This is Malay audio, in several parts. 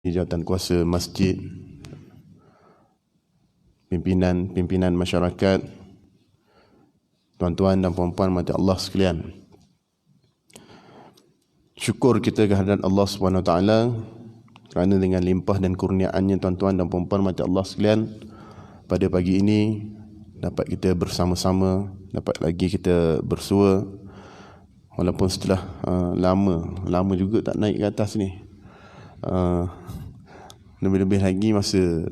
jawatan kuasa masjid, pimpinan masyarakat, tuan-tuan dan puan-puan mati Allah sekalian. Syukur kita kehadirat Allah Subhanahu Wa Taala kerana dengan limpah dan kurniaannya tuan-tuan dan puan-puan mati Allah sekalian, pada pagi ini dapat kita bersama-sama, dapat lagi kita bersua walaupun setelah lama juga tak naik ke atas ni. Lebih-lebih lagi masa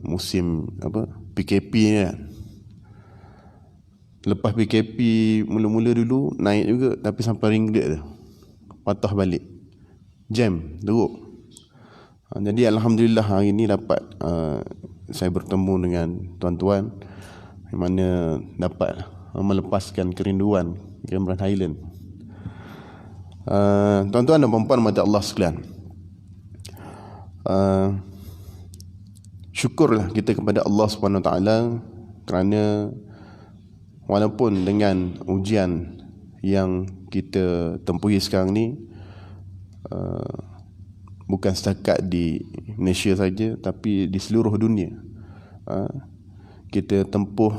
musim PKP ni kan. Lepas PKP mula-mula dulu naik juga, tapi sampai ringgit tu patah balik, jam teruk. Jadi alhamdulillah hari ni dapat saya bertemu dengan tuan-tuan yang mana dapat melepaskan kerinduan Cameron Highland. Tuan-tuan dan puan-puan mati Allah sekalian, syukurlah kita kepada Allah Subhanahu Wa Taala kerana walaupun dengan ujian yang kita tempuhi sekarang ni, bukan setakat di Malaysia saja, tapi di seluruh dunia, kita tempuh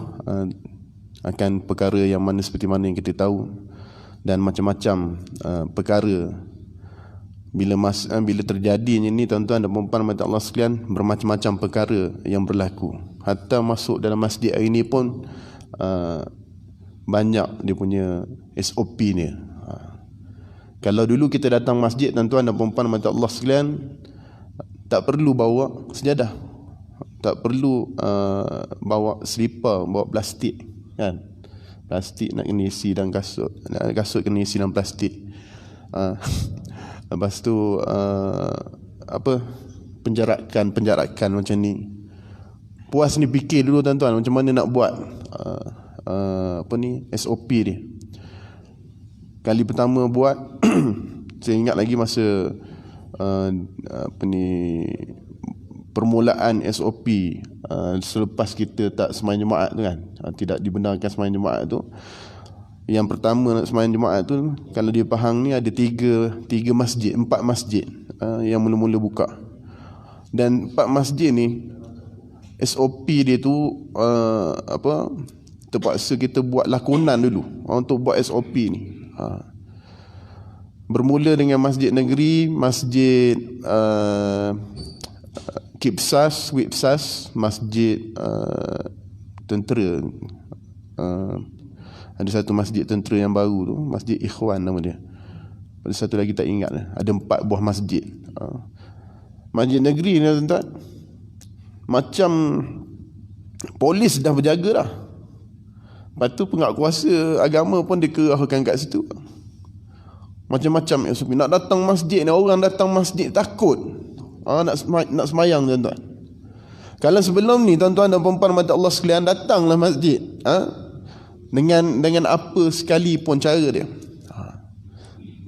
akan perkara yang mana seperti mana yang kita tahu, dan macam-macam perkara bila terjadinya ni tuan-tuan dan puan-puan mati Allah sekalian, bermacam-macam perkara yang berlaku. Hatta masuk dalam masjid hari ni pun banyak dia punya SOP ni. Kalau dulu kita datang masjid tuan-tuan dan puan-puan mati Allah sekalian, tak perlu bawa sejadah, tak perlu bawa selipar, bawa plastik kan. Plastik nak kena isi dalam kasut, kasut kena isi dalam plastik. Lepas tu penjarakan macam ni. Puas ni fikir dulu tuan-tuan macam mana nak buat SOP dia. Kali pertama buat saya ingat lagi masa permulaan SOP selepas kita tak sembahyang Jumaat tu kan, tidak dibenarkan sembahyang Jumaat tu. Yang pertama nak sembahyang Jumaat tu, kalau di Pahang ni ada tiga masjid, 4 masjid yang mula-mula buka. Dan 4 masjid ni SOP dia tu terpaksa kita buat lakonan dulu untuk buat SOP ni. Bermula dengan masjid negeri, masjid Kipsas, Wipsas, masjid tentera. Ada satu masjid tentera yang baru tu, Masjid Ikhwan nama dia. Ada satu lagi tak ingat lah. Ada 4 buah masjid. Masjid negeri ni tuan-tuan, macam polis dah berjaga dah. Lepas tu penguatkuasa agama pun dikerahkan kat situ. Macam-macam SOP. Nak datang masjid ni, orang datang masjid takut nak semayang tuan-tuan. Kalau sebelum ni tuan-tuan dan puan-puan mati Allah sekalian, datanglah masjid dengan apa sekali pun cara dia,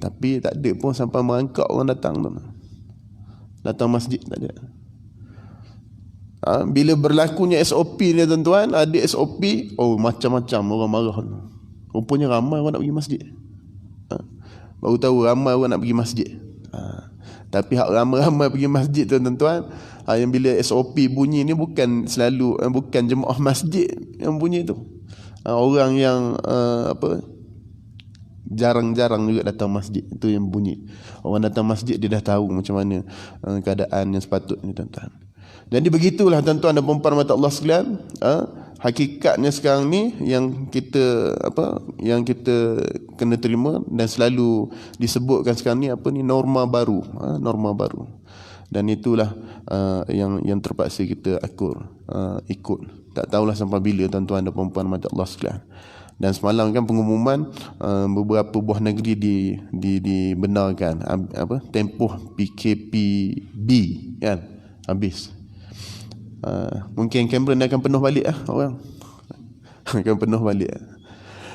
tapi tak ada pun sampai merangkak orang datang tu. Datang masjid tak ada. Bila berlakunya SOP ni tuan-tuan, ada SOP, macam-macam orang marah. Rupanya ramai orang nak pergi masjid. Baru tahu ramai orang nak pergi masjid. Tapi hak ramai-ramai pergi masjid tuan-tuan, yang bila SOP bunyi ni bukan jemaah masjid yang bunyi tu. Orang yang jarang-jarang juga datang masjid, itu yang bunyi. Orang datang masjid dia dah tahu macam mana keadaan yang sepatutnya tuan-tuan. Jadi begitulah tuan-tuan dan puan-puan mata Allah sekalian, hakikatnya sekarang ni yang kita kena terima dan selalu disebutkan sekarang ni norma baru, norma baru. Dan itulah yang terpaksa kita ikut. Tak tahulah sampai bila tuan-tuan dan puan-puan mati Allah sekalian. Dan semalam kan pengumuman beberapa buah negeri dibenarkan tempoh PKPB kan habis. Mungkin Cameron akan penuh balik orang. Akan penuh balik.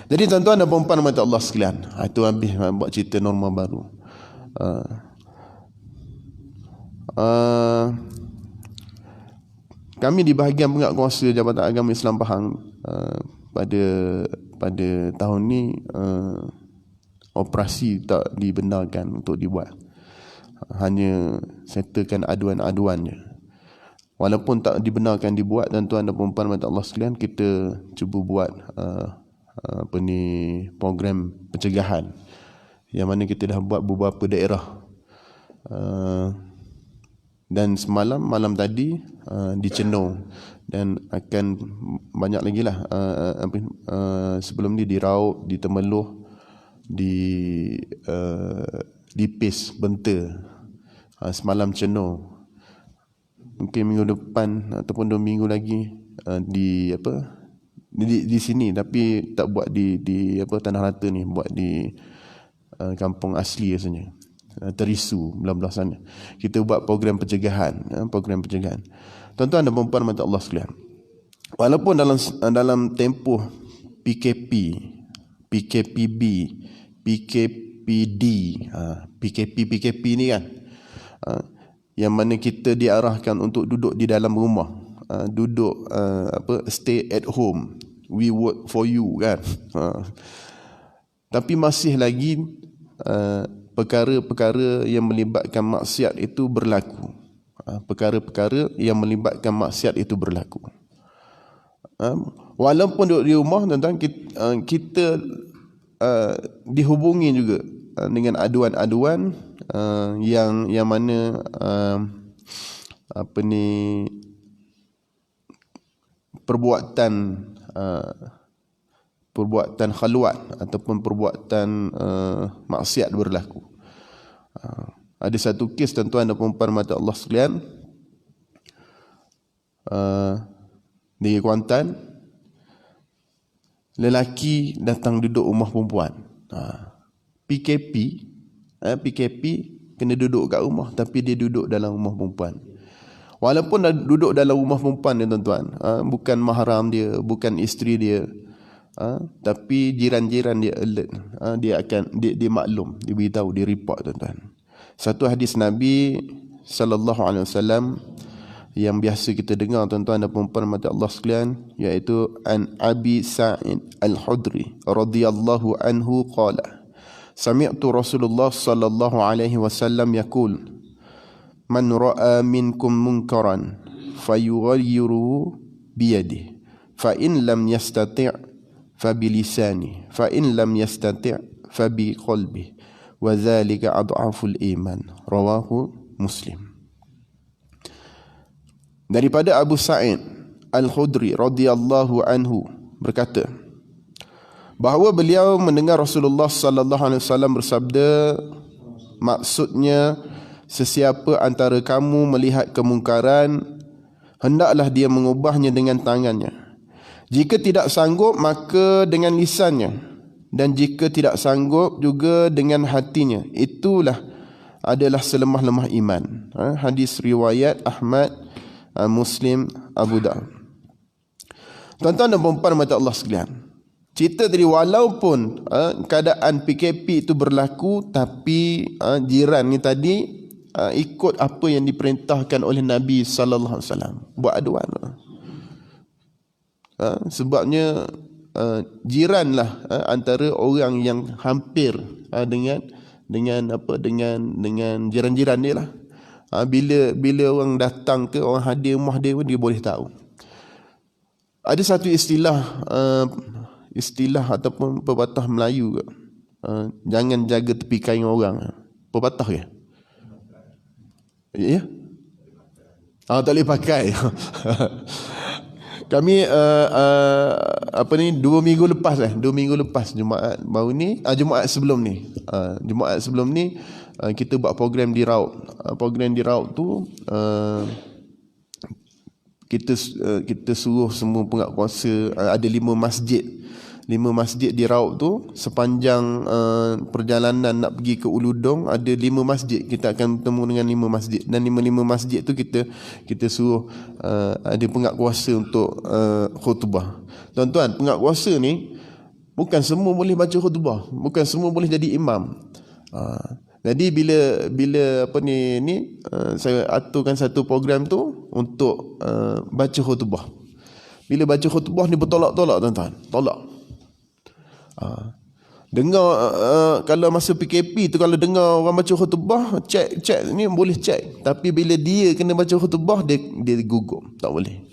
Jadi tuan-tuan dan puan-puan mati Allah sekalian, itu habis buat cerita norma baru. Kami di bahagian penguatkuasa Jabatan Agama Islam Pahang pada tahun ni operasi tak dibenarkan untuk dibuat. hanya settlekan aduan-aduan je. Walaupun tak dibenarkan dibuat, tuan-tuan dan puan-puan mata Allah sekalian, kita cuba buat program pencegahan yang mana kita dah buat beberapa daerah. Dan malam tadi di Cenong, dan akan banyak lagi lah sebelum ni di Raub, di Temeloh, di Pis, Benter, semalam Cenong. Mungkin minggu depan ataupun 2 minggu lagi di sini, tapi tak buat di Tanah Rata ni, buat di kampung asli rasanya, Terisu belah-belah sana. Kita buat program pencegahan. Tuan-tuan dan puan-puan mata Allah sekalian, walaupun dalam tempoh PKP, PKPB, PKPD, PKP ni kan, yang mana kita diarahkan untuk duduk di dalam rumah, stay at home, we work for you kan. Tapi masih lagi perkara-perkara yang melibatkan maksiat itu berlaku. Perkara-perkara yang melibatkan maksiat itu berlaku. Walaupun duduk di rumah, tuan-tuan, kita dihubungi juga dengan aduan-aduan yang mana perbuatan khalwat ataupun perbuatan maksiat berlaku. Ada satu kes, tuan-tuan dan puan-puan mata Allah sekalian, di Kuantan, lelaki datang duduk rumah perempuan. PKP kena duduk kat rumah, tapi dia duduk dalam rumah perempuan. Walaupun dah duduk dalam rumah perempuan dia, tuan-tuan, bukan mahram dia, bukan isteri dia, tapi jiran-jiran dia alert, dia maklum, dia beritahu, dia report, tuan-tuan. Satu hadis Nabi sallallahu alaihi wasallam yang biasa kita dengar, tuan-tuan dan puan-puan mata Allah sekalian, iaitu an Abi Sa'id Al-Khudri radhiyallahu anhu qala sami'tu Rasulullah sallallahu alaihi wasallam yaqul man ra'a minkum munkaran fayughayyiruhu biyadihi fa in lam yastati' fa bilisanihi fa in lam yastati' fa biqalbihi wa dzalika adhaful iman, rawahu Muslim. Daripada Abu Sa'id Al-Khudri radhiyallahu anhu berkata bahawa beliau mendengar Rasulullah sallallahu alaihi wasallam bersabda, maksudnya, sesiapa antara kamu melihat kemungkaran, hendaklah dia mengubahnya dengan tangannya. Jika tidak sanggup, maka dengan lisannya, dan jika tidak sanggup juga dengan hatinya. Itulah adalah selemah-lemah iman. Hadis riwayat Ahmad, Muslim, Abu Daud. Tuan-tuan dan puan-puan mata Allah sekalian, cerita tadi, walaupun keadaan PKP itu berlaku, tapi jiran ni tadi ikut apa yang diperintahkan oleh Nabi sallallahu alaihi wasallam, buat aduan. Sebabnya jiranlah antara orang yang hampir dengan jiran-jiran dia lah. Bila orang datang ke, orang hadir rumah dia pun dia boleh tahu. Ada satu istilah ataupun pepatah Melayu, jangan jaga tepi kain orang. Pepatah ke? Ya? Tak boleh pakai. Kami 2 minggu lepas Jumaat baru ni, Jumaat sebelum ni kita buat program di Raub. Program di Raub tu kita suruh semua penguatkuasa, ada 5 masjid di Raub tu. Sepanjang perjalanan nak pergi ke Uludong, ada 5 masjid. Kita akan bertemu dengan 5 masjid, dan 5 masjid tu kita suruh ada penguatkuasa untuk khutbah. Tuan-tuan, penguatkuasa ni bukan semua boleh baca khutbah, bukan semua boleh jadi imam. Jadi bila saya aturkan satu program tu untuk baca khutbah. Bila baca khutbah ni bertolak-tolak, tuan-tuan, tolak. Dengar kalau masa PKP tu, kalau dengar orang baca khutbah, cek ni boleh cek. Tapi bila dia kena baca khutbah, dia gugup, tak boleh.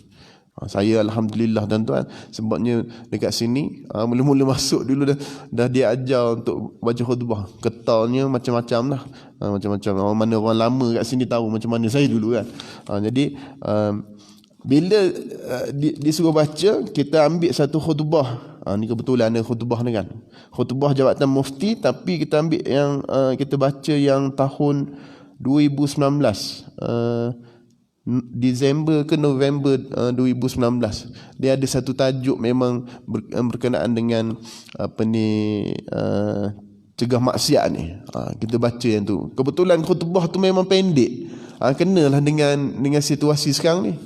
Saya alhamdulillah tuan-tuan, sebabnya dekat sini mula-mula masuk dulu dah dia ajar untuk baca khutbah. Ketalnya macam-macam lah. Macam-macam. Orang mana orang lama kat sini tahu macam mana saya dulu kan. Jadi bila disuruh baca, kita ambil satu khutbah. Ni kebetulan ada khutbah ni kan. Khutbah jabatan mufti, tapi kita ambil yang kita baca yang tahun 2019. Disember ke November 2019. Dia ada satu tajuk memang berkenaan dengan cegah maksiat ni. Kita baca yang tu. Kebetulan khutbah tu memang pendek. Kenalah dengan situasi sekarang ni.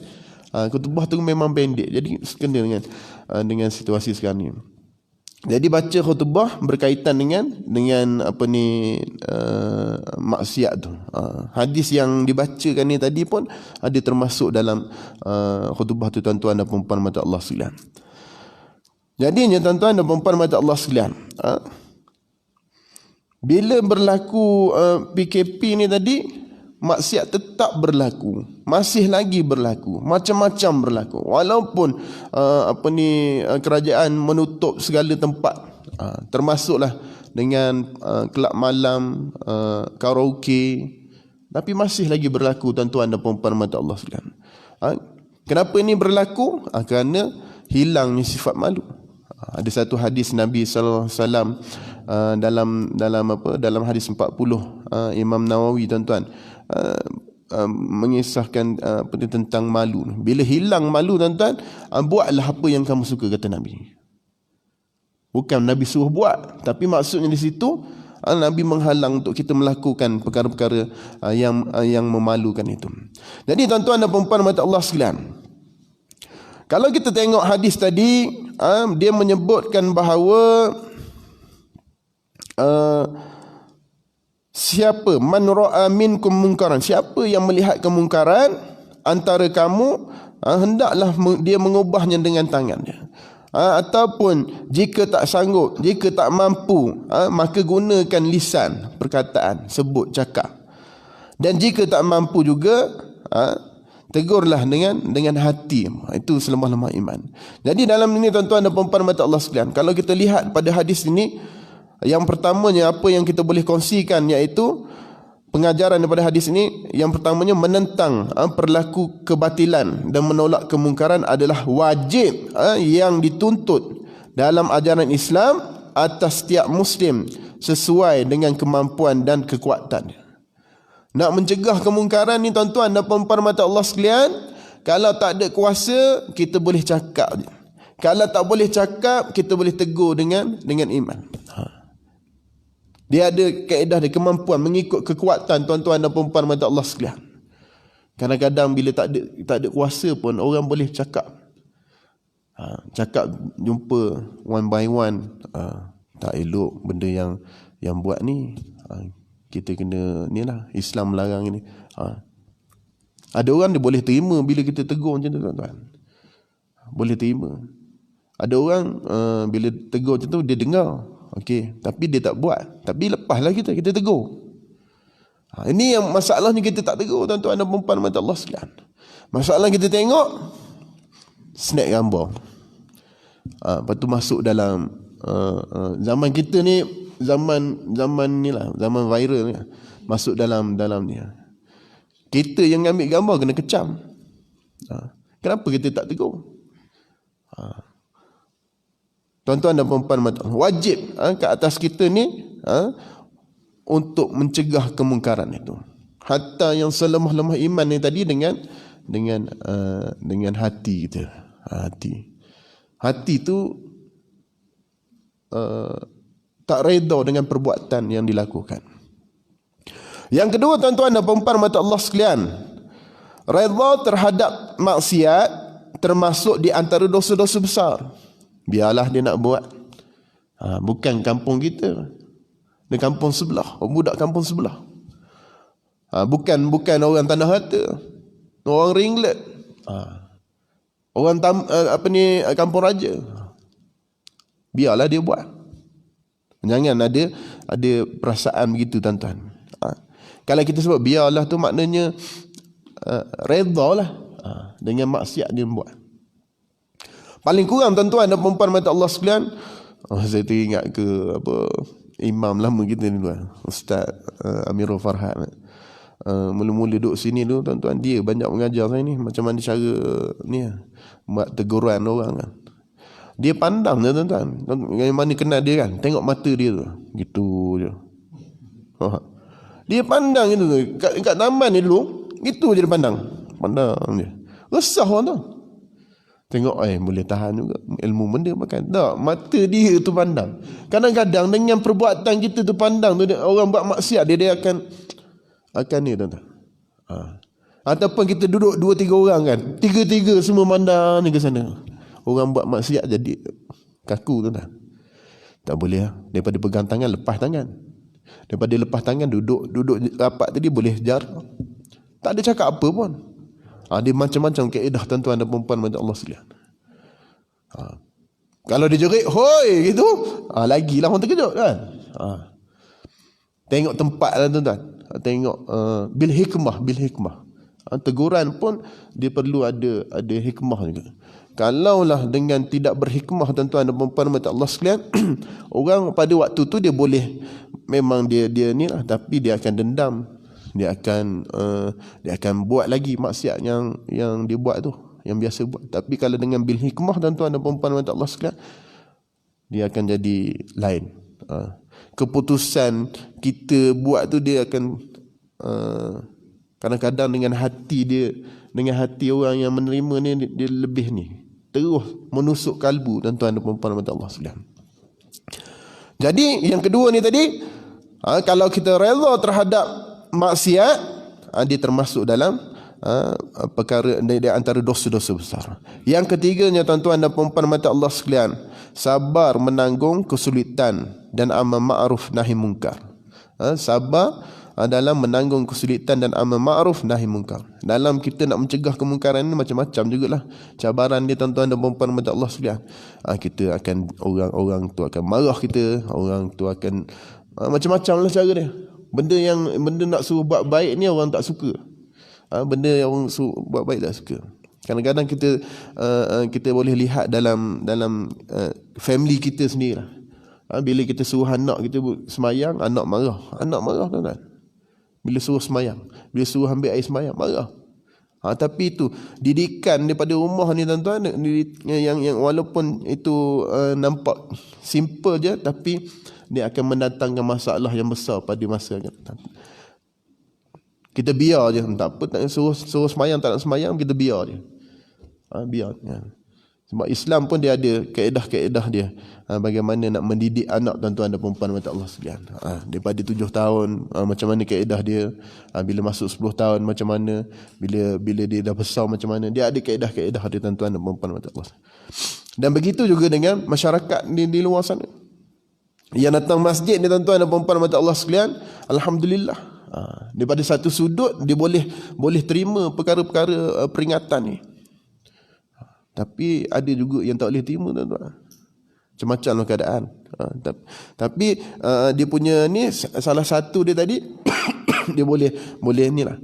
Khutbah tu memang pendek. Jadi kena dengan situasi sekarang ni. Jadi baca khutbah berkaitan dengan maksiat tu. Hadis yang dibacakan ni tadi pun ada termasuk dalam khutbah tu, tuan-tuan dan puan-puan mata Allah sekalian. Jadinya tuan-tuan dan puan-puan mata Allah sekalian, bila berlaku PKP ni tadi, maksiat tetap berlaku, masih lagi berlaku, macam-macam berlaku. Walaupun kerajaan menutup segala tempat, termasuklah dengan kelab malam, karaoke, tapi masih lagi berlaku, tuan-tuan dan puan-puan mata Allah sekalian. Kenapa ini berlaku? Kerana hilangnya sifat malu. Ada satu hadis Nabi sallallahu alaihi wasallam dalam hadis 40 Imam Nawawi, tuan-tuan, mengisahkan tentang malu. Bila hilang malu, tuan-tuan, buatlah apa yang kamu suka, kata Nabi. Bukan Nabi suruh buat, tapi maksudnya di situ Nabi menghalang untuk kita melakukan perkara-perkara yang memalukan itu. Jadi tuan-tuan dan puan-puan mata Allah sekalian, kalau kita tengok hadis tadi, dia menyebutkan bahawa siapa man ra'a minkum munkaran, siapa yang melihat kemungkaran antara kamu, hendaklah dia mengubahnya dengan tangannya. Ataupun jika tak sanggup, jika tak mampu, maka gunakan lisan, perkataan, sebut, cakap. Dan jika tak mampu juga, tegurlah dengan hati. Itu selemah-lemah iman. Jadi dalam ini, tuan-tuan dan puan-puan mata Allah sekalian, kalau kita lihat pada hadis ini, yang pertamanya apa yang kita boleh kongsikan, iaitu pengajaran daripada hadis ini. Yang pertamanya, menentang perilaku kebatilan dan menolak kemungkaran adalah wajib yang dituntut dalam ajaran Islam atas setiap Muslim sesuai dengan kemampuan dan kekuatannya. Nak mencegah kemungkaran ni, tuan-tuan dan puan-puan mata Allah sekalian, kalau tak ada kuasa, kita boleh cakap. Kalau tak boleh cakap, kita boleh tegur dengan iman. Dia ada kaedah, dia kemampuan mengikut kekuatan, tuan-tuan dan puan-puan mata Allah sekalian. Kadang-kadang bila tak ada kuasa pun, orang boleh cakap. Cakap jumpa one by one, tak elok benda yang buat ni. Kita kena ni lah, Islam melarang ni. Ada orang dia boleh terima bila kita tegur macam tu, tuan-tuan. Boleh terima. Ada orang bila tegur macam tu, dia dengar. Okey, tapi dia tak buat. Tapi lepaslah kita tegur. Ini yang masalahnya, kita tak tegur, tuan-tuan dan puan-puan mata Allah sekalian. Masalah kita tengok snap gambar. Lepas tu masuk dalam zaman kita ni, zaman ni lah, zaman viral ni, masuk dalam ni. Kita yang ambil gambar kena kecam. Kenapa kita tak tegur? Tuan-tuan dan puan-puan mata, wajib ke atas kita ni untuk mencegah kemungkaran itu. Hatta yang selemah-lemah iman ni tadi dengan hati kita. Hati tu tak redha dengan perbuatan yang dilakukan. Yang kedua, tuan-tuan dan puan-puan mata Allah sekalian, redha terhadap maksiat termasuk di antara dosa-dosa besar. Biarlah dia nak buat. Bukan kampung kita, di kampung sebelah, budak kampung sebelah. Bukan orang Tanah Hata, orang Ringlet, orang kampung Raja. Biarlah dia buat. Jangan ada perasaan begitu tuan-tuan. Kalau kita sebut biarlah tu maknanya redalah dengan maksiat dia buat. Paling kurang tuan-tuan dan puan-puan mata Allah sekalian, saya teringat ke imam lama kita ni tuan, Ustaz Amirul Farhan. Mula-mula duduk sini tu tuan-tuan, dia banyak mengajar saya ni macam mana cara ni buat teguran orang kan. Dia pandang je tuan-tuan, yang mana kenal dia kan, tengok mata dia tu gitu je. Dia pandang itu kat taman ni dulu, gitu je dia pandang dia. Resah orang tu. Tengok boleh tahan juga ilmu benda makan. Tak, mata dia tu pandang. Kadang-kadang dengan perbuatan kita tu pandang tu, orang buat maksiat dia akan ni tuan-tuan. Ataupun kita duduk 2-3 orang kan, tiga-tiga semua pandang ni ke sana. Orang buat maksiat jadi kaku tuan-tuan. Tak boleh lah. Daripada pegang tangan, lepas tangan. Daripada lepas tangan, duduk rapat tadi boleh jar. Tak ada cakap apa pun. Dia macam-macam kaedah tuan-tuan dan puan-puan macam Allah sekalian. Kalau dia jerit, hoi gitu, lagilah orang terkejut kan. Tengok tempat lah tuan-tuan. Tengok bil hikmah. Teguran pun dia perlu ada hikmah juga. Kalaulah dengan tidak berhikmah tuan-tuan dan puan-puan mata Allah sekalian, orang pada waktu tu dia boleh memang dia ni lah, tapi dia akan dendam. Dia akan buat lagi maksiat yang dia buat tu, yang biasa buat. Tapi kalau dengan bil hikmah tuan-tuan dan puan-puan mata Allah sekalian, dia akan jadi lain. Keputusan kita buat tu dia akan kadang-kadang dengan hati dia, dengan hati orang yang menerima ni, dia lebih ni terus menusuk kalbu tuan-tuan dan puan-puan mata Allah sekalian. Jadi yang kedua ni tadi, kalau kita rela terhadap maksiat, dia termasuk dalam perkara dari antara dosa-dosa besar. Yang ketiganya tuan-tuan dan puan-puan mata Allah sekalian, sabar menanggung kesulitan dan amar ma'ruf nahi munkar. Sabar dalam menanggung kesulitan dan amar ma'ruf nahi munkar. Dalam kita nak mencegah kemungkaran ni macam-macam jugalah cabaran dia tuan-tuan dan puan-puan mata Allah sekalian. Kita akan orang tu akan marah kita, orang tu akan macam-macam lah cara dia. Benda nak suruh buat baik ni orang tak suka. Benda yang orang suruh buat baik tak suka. Kadang-kadang kita boleh lihat dalam family kita sendiri lah. Bila kita suruh anak kita semayang, anak marah tuan-tuan. Bila suruh semayang, bila suruh ambil air semayang, marah. Tapi itu didikan daripada rumah ni tuan-tuan, yang walaupun itu nampak simple je, tapi dia akan mendatangkan masalah yang besar pada masa akan datang. Kita biar je, tak apa, tak suruh semayang, tak nak semayang, kita biar je. Biar. Sebab Islam pun dia ada kaedah-kaedah dia, bagaimana nak mendidik anak tuan-tuan dan puan-puan mata Allah sekalian. Daripada 7 tahun, macam mana kaedah dia, bila masuk 10 tahun macam mana, bila dia dah besar macam mana, dia ada kaedah-kaedah dia tuan-tuan dan puan-puan mata Allah. Dan begitu juga dengan masyarakat di luar sana. Yang datang masjid ni tuan-tuan dan puan-puan mata Allah sekalian, alhamdulillah. Daripada satu sudut dia boleh terima perkara-perkara peringatan ni. Tapi ada juga yang tak boleh terima tuan-tuan. Macam-macam lah keadaan. Tapi dia punya ni salah satu dia tadi dia boleh ni lah.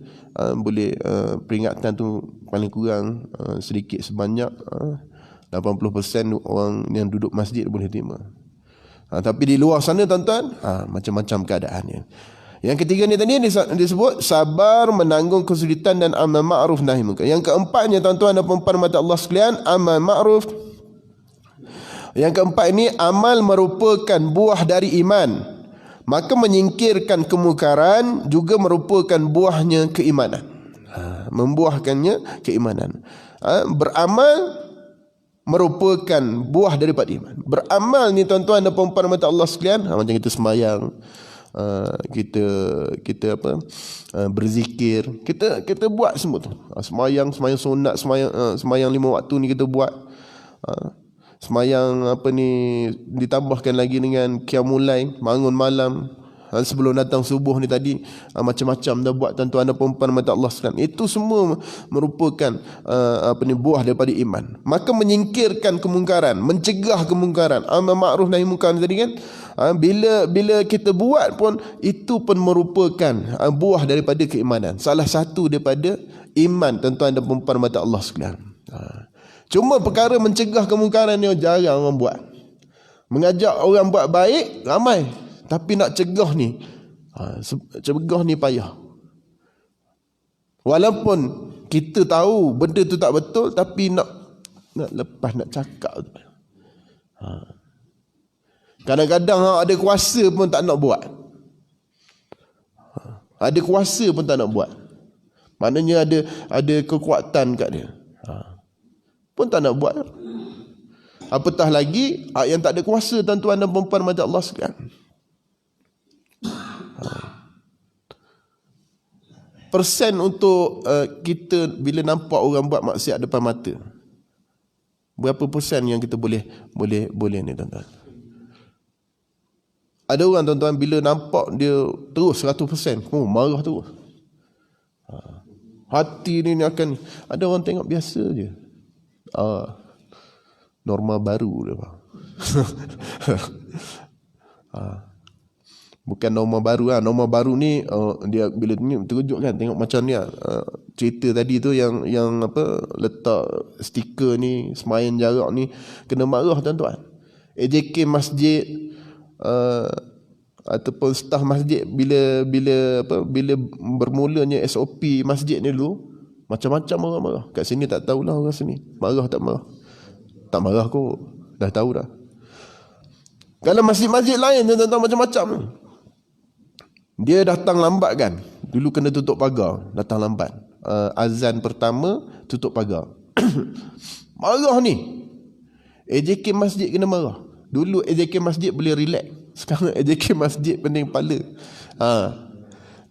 Boleh peringatan tu paling kurang sedikit sebanyak 80% orang yang duduk masjid boleh terima. Tapi di luar sana tuan-tuan, macam-macam keadaannya. Yang ketiga ni tadi disebut sabar menanggung kesulitan dan amal ma'ruf nahi munkar. Yang keempatnya tuan-tuan dan puan-puan mata Allah sekalian, amal ma'ruf. Yang keempat ini, amal merupakan buah dari iman. Maka menyingkirkan kemungkaran juga merupakan buahnya keimanan. Membuahkannya keimanan. Beramal merupakan buah daripada iman. Beramal ni tuan-tuan dan puan-puan mata Allah sekalian, macam kita sembahyang, kita berzikir, kita buat semua tu. Sembahyang sunat, sembahyang 5 waktu ni kita buat. Sembahyang ditambahkan lagi dengan qiyamul lail, bangun malam, sebelum datang subuh ni tadi, macam-macam dah buat tuan-tuan dan puan-puan mata Allah sekalian. Itu semua merupakan buah daripada iman. Maka menyingkirkan kemungkaran, mencegah kemungkaran, amar ma'ruf nahi munkar tadi kan, bila kita buat pun itu pun merupakan buah daripada keimanan. Salah satu daripada iman tuan-tuan dan puan-puan mata Allah sekalian. Cuma perkara mencegah kemungkaran ni jarang orang buat. Mengajak orang buat baik ramai, tapi nak cegah ni payah. Walaupun kita tahu benda tu tak betul, tapi nak lepas nak cakap tu. Kadang-kadang ada kuasa pun tak nak buat. Ada kuasa pun tak nak buat. Maknanya ada kekuatan kat dia. Pun tak nak buat. Apatah lagi yang tak ada kuasa tuan-tuan dan puan-puan mata Allah sekalian. Persen untuk kita bila nampak orang buat maksiat depan mata, berapa persen yang kita boleh ni tuan-tuan? Ada orang tuan-tuan bila nampak dia terus 100%, marah terus. Hati ni akan, ada orang tengok biasa je. Norma baru dia. Bukan norma baru lah. Norma baru ni dia bila ni terkejut kan tengok macam ni cerita tadi tu yang letak stiker ni semayan jarak ni kena marah tuan-tuan. AJK masjid ataupun staf masjid bila bermulanya SOP masjid ni dulu macam-macam orang marah. Kat sini tak tahulah orang sini marah tak marah. Tak marah kot, dah tahu dah. Kalau masjid-masjid lain tuan-tuan macam-macam. Dia datang lambat kan. Dulu kena tutup pagar, datang lambat. Azan pertama tutup pagar. Marah ni. AJK masjid kena marah. Dulu AJK masjid boleh relax. Sekarang AJK masjid pening kepala.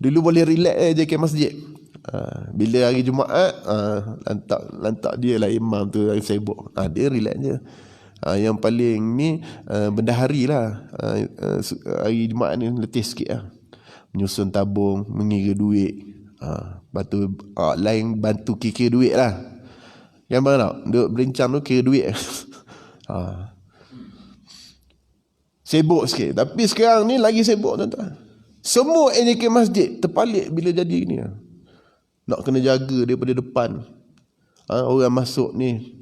Dulu boleh relax AJK masjid. Bila hari Jumaat lantak dia lah imam tu yang sibuk. Dia relax je. Yang paling ni bendahari lah. Hari Jumaat ni letih sikit lah. Menyusun tabung, mengira duit. Lepas tu lain bantu kira duit lah. Yang mana tak? Duk berincang tu kira duit. Sibuk sikit. Tapi sekarang ni lagi sibuk tuan-tuan. Semua AJK masjid terpalit bila jadi ni. Nak kena jaga daripada depan. Orang masuk ni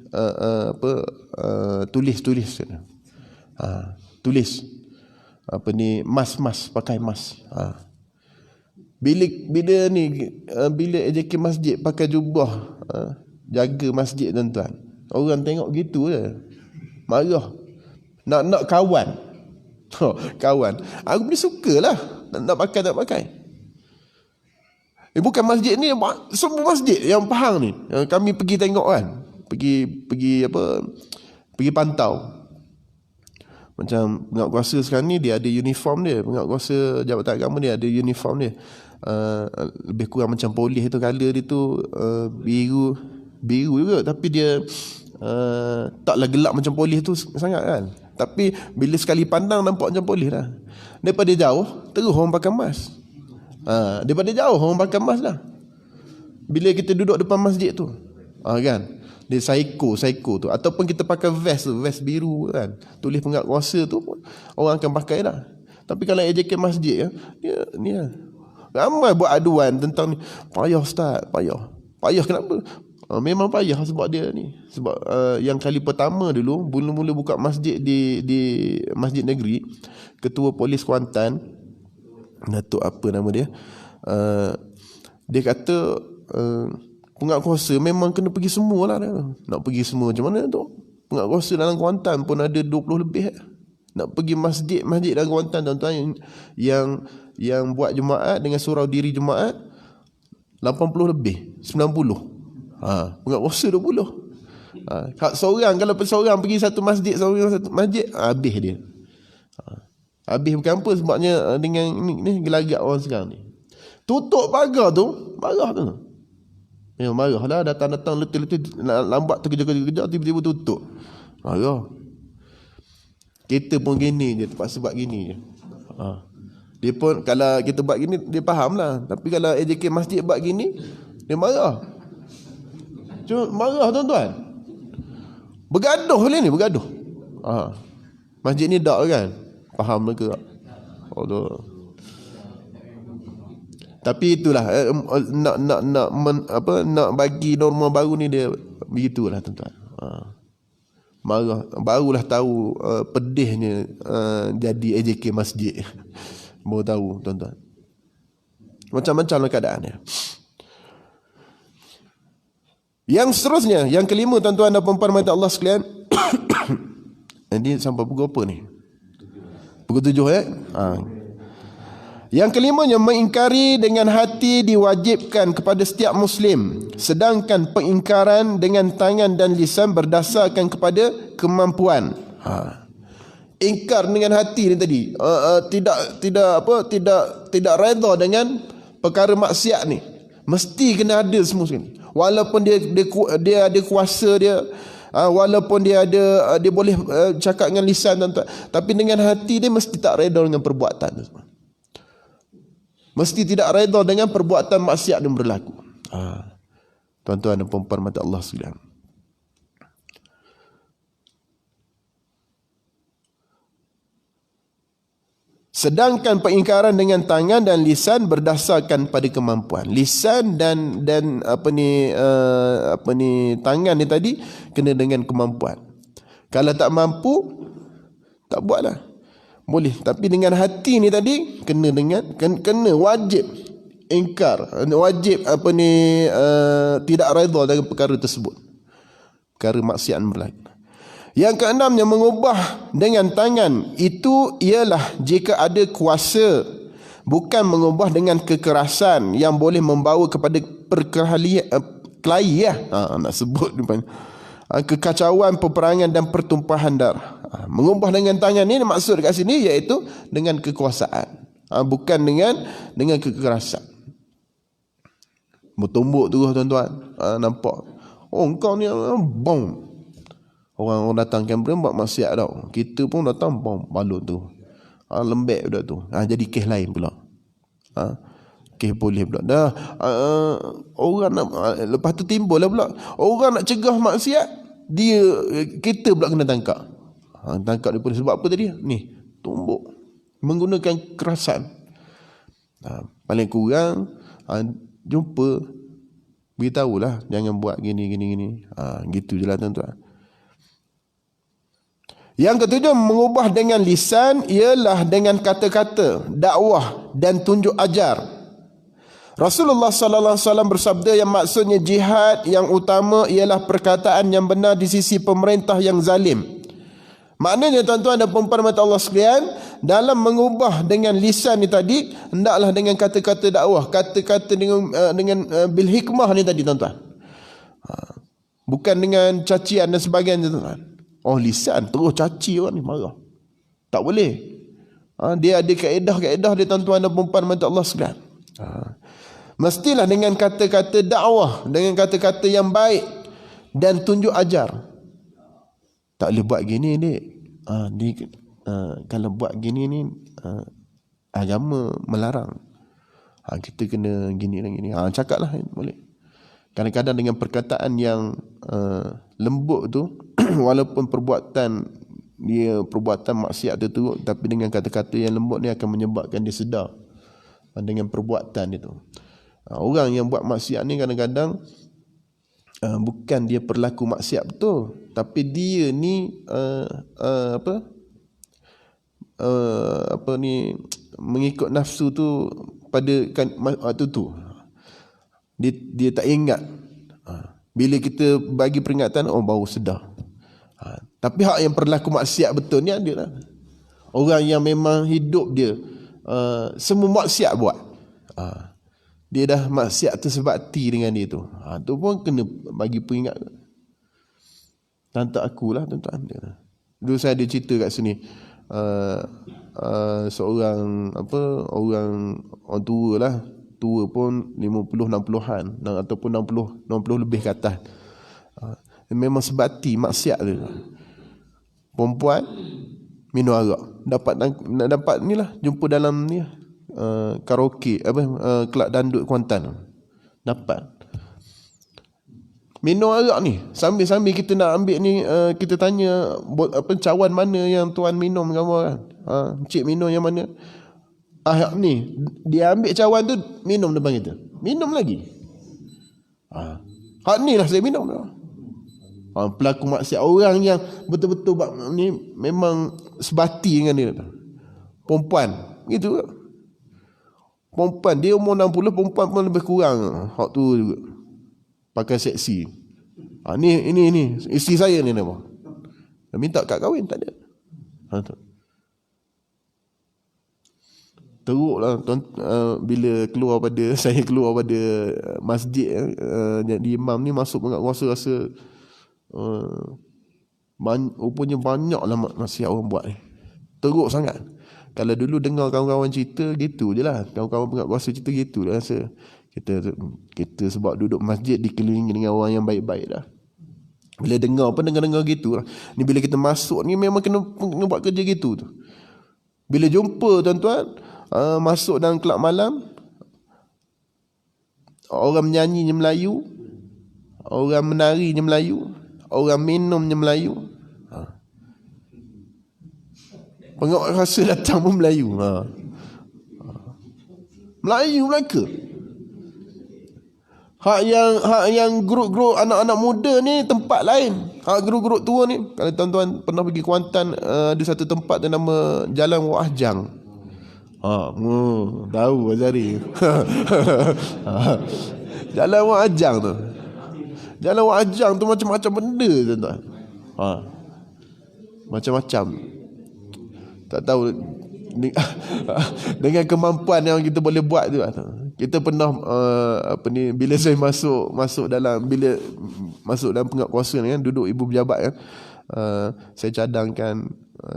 tulis. Tulis. Mas pakai mas. Bila AJK masjid pakai jubah jaga masjid tuan-tuan. Orang tengok gitu je. Marah. Nak kawan. Kawan. Aku ni sukalah nak pakai tak pakai. Bukan masjid ni, semua masjid yang Pahang ni kami pergi tengok kan. Pergi pantau. Macam penguatkuasa sekarang ni dia ada uniform dia. Penguatkuasa Jabatan Agama dia ada uniform dia. Lebih kurang macam polis tu, colour dia tu biru juga, tapi dia taklah gelap macam polis tu sangat kan. Tapi bila sekali pandang nampak macam polis lah. Daripada jauh terus orang pakai mask. Daripada jauh orang pakai mask lah. Bila kita duduk depan masjid tu kan, dia psycho tu. Ataupun kita pakai vest biru kan, tulis penguatkuasa tu, orang akan pakai lah. Tapi kalau AJK masjid dia ni lah. Ramai buat aduan tentang ni. Payah Ustaz, payah kenapa? Memang payah sebab dia ni. Sebab yang kali pertama dulu mula-mula buka masjid di Masjid Negeri, Ketua Polis Kuantan, Datuk apa nama dia, dia kata penguatkuasa memang kena pergi semua lah dia. Nak pergi semua macam mana tu? Penguatkuasa dalam Kuantan pun ada 20 lebih. Nak pergi masjid dalam Kuantan tuan-tuan yang buat Jumaat dengan surau diri Jumaat 80 lebih, 90. Penguatkuasa 20. Kalau seorang pergi satu masjid, habis dia. Habis bukan apa sebabnya dengan ni gelagak orang sekarang ni. Tutup pagar tu, marah tu. Marah lah, datang letih-letih, lambat terkejar-kejar, tiba-tiba tutup. Marah. Kita pun gini je, terpaksa buat gini je. Dia pun kalau kita buat gini dia faham lah. Tapi kalau AJK masjid buat gini, dia marah. Cuma marah tuan-tuan. Bergaduh ni, bergaduh. Masjid ni dak kan? Faham mereka. Allah. Tapi itulah nak bagi norma baru ni dia begitulah tuan-tuan. Marah, barulah tahu pedihnya jadi AJK masjid. Baru tahu tuan-tuan. Macam-macam keadaannya. Yang seterusnya, yang kelima tuan-tuan dan puan-puan mata Allah sekalian. Ini sampai pukul apa ni? Pukul 7 Yang kelimanya, mengingkari dengan hati diwajibkan kepada setiap Muslim, sedangkan pengingkaran dengan tangan dan lisan berdasarkan kepada kemampuan. Ingkar dengan hati ni tadi, tidak redha dengan perkara maksiat ni, mesti kena ada semua sekali. Walaupun dia ada kuasa dia, walaupun dia boleh cakap dengan lisan tuan-tuan, tapi dengan hati dia mesti tak redha dengan perbuatan tu. Mesti tidak redha dengan perbuatan maksiat yang berlaku. Tuan-tuan dan puan-puan mata Allah sekalian. Sedangkan pengingkaran dengan tangan dan lisan berdasarkan pada kemampuan. Lisan dan tangan ni tadi kena dengan kemampuan. Kalau tak mampu, tak buatlah. Boleh, tapi dengan hati ni tadi kena wajib ingkar, wajib tidak redha dengan perkara tersebut, perkara maksiat berlaku. Yang keenamnya, mengubah dengan tangan itu ialah jika ada kuasa, bukan mengubah dengan kekerasan yang boleh membawa kepada kelahi nak sebut kekacauan, peperangan dan pertumpahan darah. Mengubah dengan tangan ni maksud kat sini iaitu dengan kekuasaan, bukan dengan kekerasan. Bertumbuk terus tuan-tuan, nampak engkau ni bom. Orang datang kamera buat maksiat tau, kita pun datang bom balut tu, lembek dah tu, jadi kes lain pula, kes polis pula dah. Orang nak, lepas tu timbul lah pula orang nak cegah maksiat, kita pula kena tangkap. Tangkap dia polis sebab apa tadi? Ni tumbuk, menggunakan kekerasan. Paling kurang jumpa, beritahulah jangan buat gini. Gitu je lah tuan-tuan. Yang ketujuh, mengubah dengan lisan ialah dengan kata-kata, dakwah dan tunjuk ajar. Rasulullah sallallahu alaihi wasallam bersabda yang maksudnya jihad yang utama ialah perkataan yang benar di sisi pemerintah yang zalim. Maknanya tuan-tuan dan puan-puan mata Allah sekalian, dalam mengubah dengan lisan ni tadi, hendaklah dengan kata-kata dakwah, kata-kata dengan bil hikmah ni tadi tuan-tuan. Bukan dengan cacian dan sebagainya tuan-tuan. Lisan terus caci orang ni, marah. Tak boleh. Dia ada kaedah-kaedah dia tuan-tuan dan puan-puan mata Allah sekalian. Mestilah dengan kata-kata dakwah, dengan kata-kata yang baik dan tunjuk ajar. Tak boleh buat gini dek. Kalau buat gini ni agama melarang. Kita kena gini dan gini. Cakaplah boleh. Kadang-kadang dengan perkataan yang lembut tu, walaupun perbuatan maksiat tu, tapi dengan kata-kata yang lembut ni akan menyebabkan dia sedar dengan perbuatan dia tu. Orang yang buat maksiat ni kadang-kadang bukan dia berlaku maksiat betul, tapi dia ni mengikut nafsu tu pada waktu tu. Dia tak ingat. Bila kita bagi peringatan, baru sedar. Tapi hak yang berlaku maksiat betul ni ada lah. Orang yang memang hidup dia semua maksiat buat. Dia dah maksiat tersebati dengan dia tu. Tu pun kena bagi peringat. Tante akulah tuan-tuan. Dulu saya ada cerita kat sini. Seorang orang tua lah. Tua pun 50-60-an ataupun 60 lebih ke atas. Memang sebati maksiat dia. Perempuan minum arak. Dapat ni lah, jumpa dalam ni lah, karaoke kelab dandut Kuantan. Dapat. Minum arak ni. Sambil-sambil kita nak ambil ni, kita tanya cawan mana yang tuan minum kamu kan. Encik minum yang mana? Ni dia ambil cawan tu, minum depan kita. Minum lagi. Hak ni lah saya minum. Pelaku maksiat, orang yang betul-betul ni memang sebati dengan dia. Perempuan gitu. Perempuan dia umur 60, perempuan pun lebih kurang hak tu juga. Pakai seksi. Ini isteri saya ni nama. Dia minta kad kahwin, tak ada. Teruklah bila saya keluar pada masjid, jadi imam ni masuk penguasa rasa rupanya banyaklah maksiat orang buat ni. Teruk sangat. Kalau dulu dengar kawan-kawan cerita gitu je lah, kawan-kawan penguasa cerita gitu lah rasa. Kita sebab duduk masjid dikelilingi dengan orang yang baik-baik dah. Bila dengar gitu lah. Ni bila kita masuk ni memang kena buat kerja gitu tu. Bila jumpa tuan-tuan, masuk dalam kelab malam, orang menyanyinya Melayu, orang menarinya Melayu, orang minumnya Melayu. Penguasa datang pun Melayu. Melayu mereka. Hak yang grup-grup anak-anak muda ni tempat lain. Hak grup-grup tua ni, kalau tuan-tuan pernah pergi Kuantan, ada satu tempat tu nama Jalan Wak Ajang. Tahu Azari. Jalan Wak Ajang tu. Jalan Wak Ajang tu macam-macam benda tuan-tuan. Macam-macam. Tak tahu dengan kemampuan yang kita boleh buat tu. Kita pernah bila saya masuk dalam penguasa ni kan, duduk ibu pejabat kan, saya cadangkan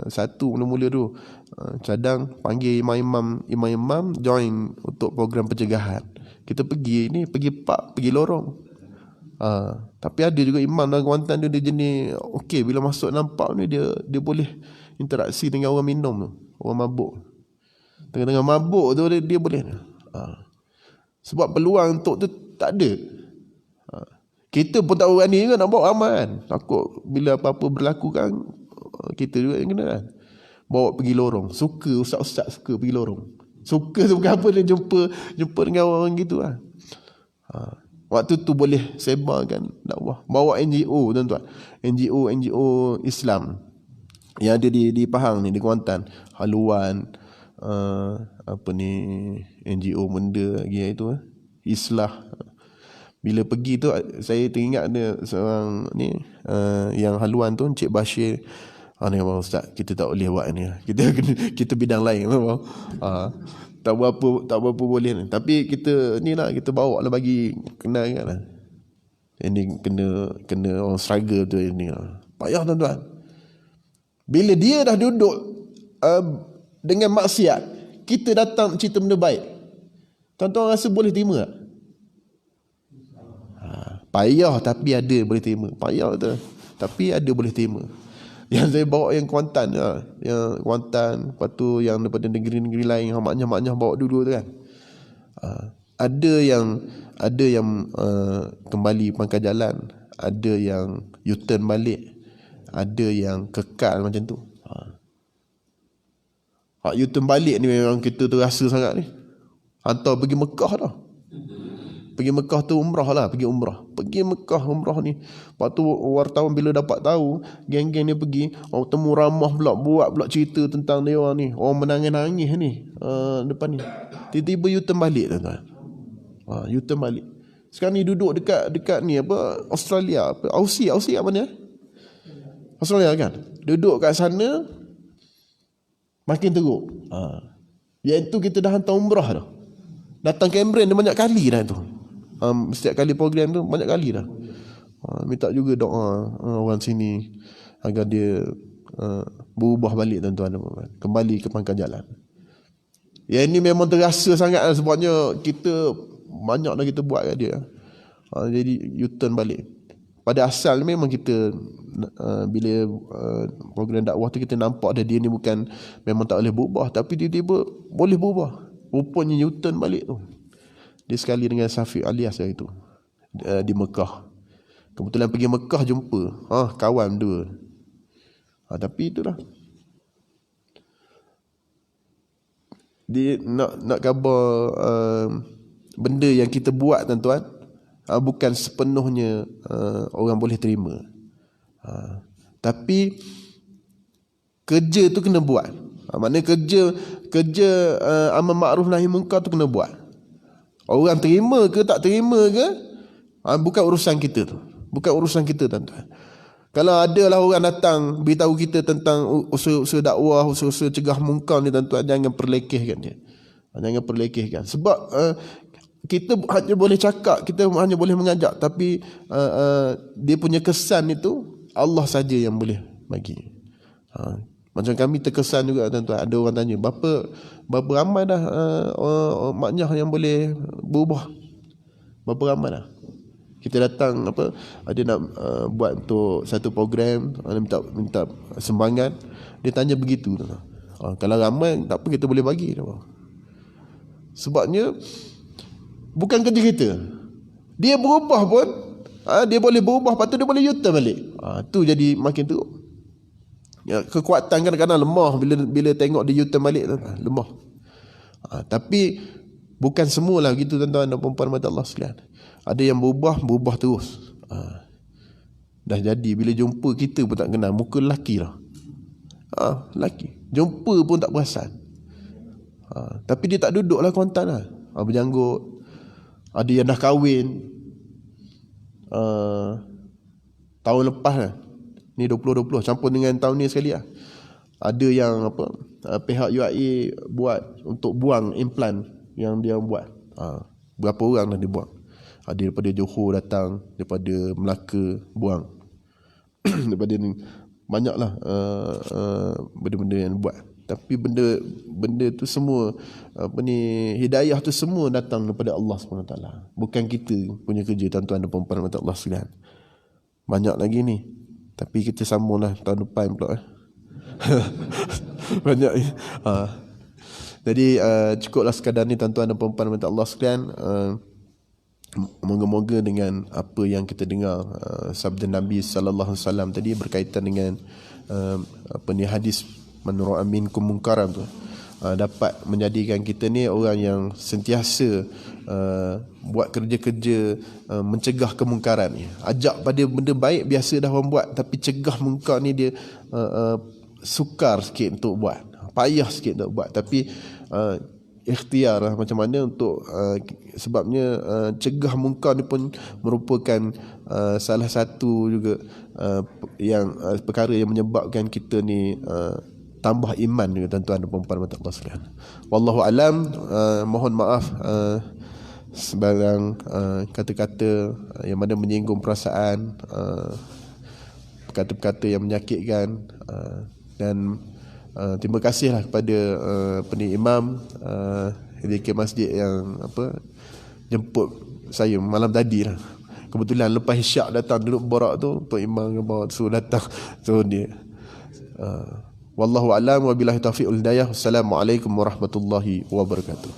satu mula-mula tu, cadang panggil imam-imam join untuk program pencegahan. Kita pergi park, pergi lorong. Tapi ada juga imam dalam Kuantan dia jenis okey, bila masuk nampak ni dia boleh interaksi dengan orang minum tu, orang mabuk. Tengah-tengah mabuk tu dia boleh. Sebab peluang untuk tu tak ada. Kita pun tak berani juga nak bawa ramai kan. Takut bila apa-apa berlaku kan, kita juga yang kena kan. Bawa pergi lorong. Suka, ustaz-ustaz suka pergi lorong. Suka apa dia jumpa dengan orang gitu kan. Waktu tu boleh sebarkan dakwah. Bawa NGO tuan-tuan. NGO Islam yang ada di Pahang ni, di Kuantan. Haluan, NGO benda lagi itu, Islah. Bila pergi tu saya teringat ada seorang ni, yang haluan tu, Encik Bashir. Ni abang ustaz, kita tak boleh buat ni. Kita bidang lain abang. Tak berapa boleh ni. Tapi kita ni lah, kita bawa lah bagi kenal kan. Ini kena orang struggle tu ni. Payah tuan-tuan. Bila dia dah duduk dengan maksiat, kita datang cerita benda baik, tuan-tuan rasa boleh terima tak? Payah tapi ada boleh terima. Payah tu, tapi ada boleh terima. Yang saya bawa yang Kuantan lah. Yang Kuantan, lepas tu yang daripada negeri-negeri lain, yang maknya bawa dulu tu kan. Ada yang kembali pangkal jalan, ada yang U-turn balik, ada yang kekal macam tu. U-turn balik ni memang kita terasa sangat ni. Hantar pergi Mekah dah. Pergi Mekah tu umrah lah, pergi Mekah umrah ni. Lepas tu wartawan bila dapat tahu geng-geng ni pergi, orang temu ramah pula, buat pula cerita tentang dia orang ni. Orang menangis-nangis ni depan ni. Tiba-tiba U-turn balik tuan-tuan. U-turn balik. Sekarang ni duduk dekat ni apa, Australia, apa Aussie kat mana? Australia kan. Duduk kat sana makin teruk. Iaitu kita dah hantar umrah dah. Datang Cameron dia banyak kali dah tu. Setiap kali program tu banyak kali dah. Minta juga doa orang sini agar dia berubah balik tuan-tuan. Kembali ke pangkal jalan. Yang ini memang terasa sangat lah, sebabnya kita banyak dah kita buat kat dia. Jadi U-turn balik. Pada asal memang kita bila program dakwah tu kita nampak dah dia ni bukan memang tak boleh berubah, tapi tiba-tiba boleh berubah. Rupanya U-turn balik tu. Dia sekali dengan Syafiq Alias itu di Mekah. Kebetulan pergi Mekah jumpa kawan dua. Tapi itulah, dia nak khabar benda yang kita buat tuan-tuan, bukan sepenuhnya orang boleh terima. Tapi kerja tu kena buat. Maknanya kerja amal ma'ruf nahi munkar tu kena buat. Orang terima ke tak terima ke, bukan urusan kita tu. Bukan urusan kita tuan-tuan. Kalau adalah orang datang beritahu kita tentang usaha dakwah, usaha cegah mungkar ni tuan-tuan, jangan perlekehkan dia. Jangan perlekehkan. Sebab kita hanya boleh cakap, kita hanya boleh mengajak, tapi dia punya kesan itu Allah saja yang boleh bagi. Macam kami terkesan juga tuan-tuan, ada orang tanya, berapa ramai dah maknyah yang boleh berubah? Berapa ramai dah? Kita datang dia nak buat untuk satu program, minta sumbangan, dia tanya begitu. Kalau ramai tak apa, kita boleh bagi. Sebabnya bukan kerja kita. Dia berubah pun, dia boleh berubah, lepas tu dia boleh U-turn balik. Tu jadi makin teruk. Ya, kekuatan kadang-kadang lemah bila tengok dia U-turn balik, lemah. Tapi bukan semualah begitu tuan-tuan dan puan-puan mata Allah sekalian. Ada yang berubah terus. Dah jadi bila jumpa kita pun tak kenal, muka lelaki lah. Lelaki. Jumpa pun tak perasan. Tapi dia tak duduk lah kontan lah. Berjanggut. Ada yang dah kahwin tahun lepas lah. Ni 2020 campur dengan tahun ni sekali lah. Ada yang pihak UAE buat untuk buang implan yang dia buat. Berapa orang dah dia buang. Ada daripada Johor datang, daripada Melaka buang. Daripada ni banyaklah benda-benda yang buat. Tapi benda tu semua hidayah tu semua datang daripada Allah SWT. Bukan kita punya kerja tuan-tuan dan puan-puan mata Allah sekalian. Banyak lagi ni. Tapi kita sambunglah tahun depan pula. Banyak ni. Jadi cukuplah sekadar ni tuan-tuan dan puan-puan mata Allah sekalian. Moga-moga dengan apa yang kita dengar sabda Nabi sallallahu alaihi wasallam tadi berkaitan dengan hadis man ra'a minkum munkaran tu, dapat menjadikan kita ni orang yang sentiasa buat kerja-kerja mencegah kemungkaran ni. Ajak pada benda baik biasa dah orang buat, tapi cegah mungkar ni dia sukar sikit untuk buat, payah sikit untuk buat. Tapi ikhtiar lah macam mana untuk sebabnya cegah mungkar ni pun merupakan salah satu juga yang perkara yang menyebabkan kita ni tambah iman juga tuan-tuan dan puan-puan mata Allah sekalian. Wallahu alam. Mohon maaf sebarang kata-kata yang mana menyinggung perasaan, kata-kata yang menyakitkan, dan terima kasihlah kepada imam DK masjid yang jemput saya malam tadi lah. Kebetulan lepas isyak datang duduk borak tu, Tok Imam bawa suruh datang. So dia wallahu alam wa billahi taufiq wal hidayah. Assalamualaikum warahmatullahi wabarakatuh.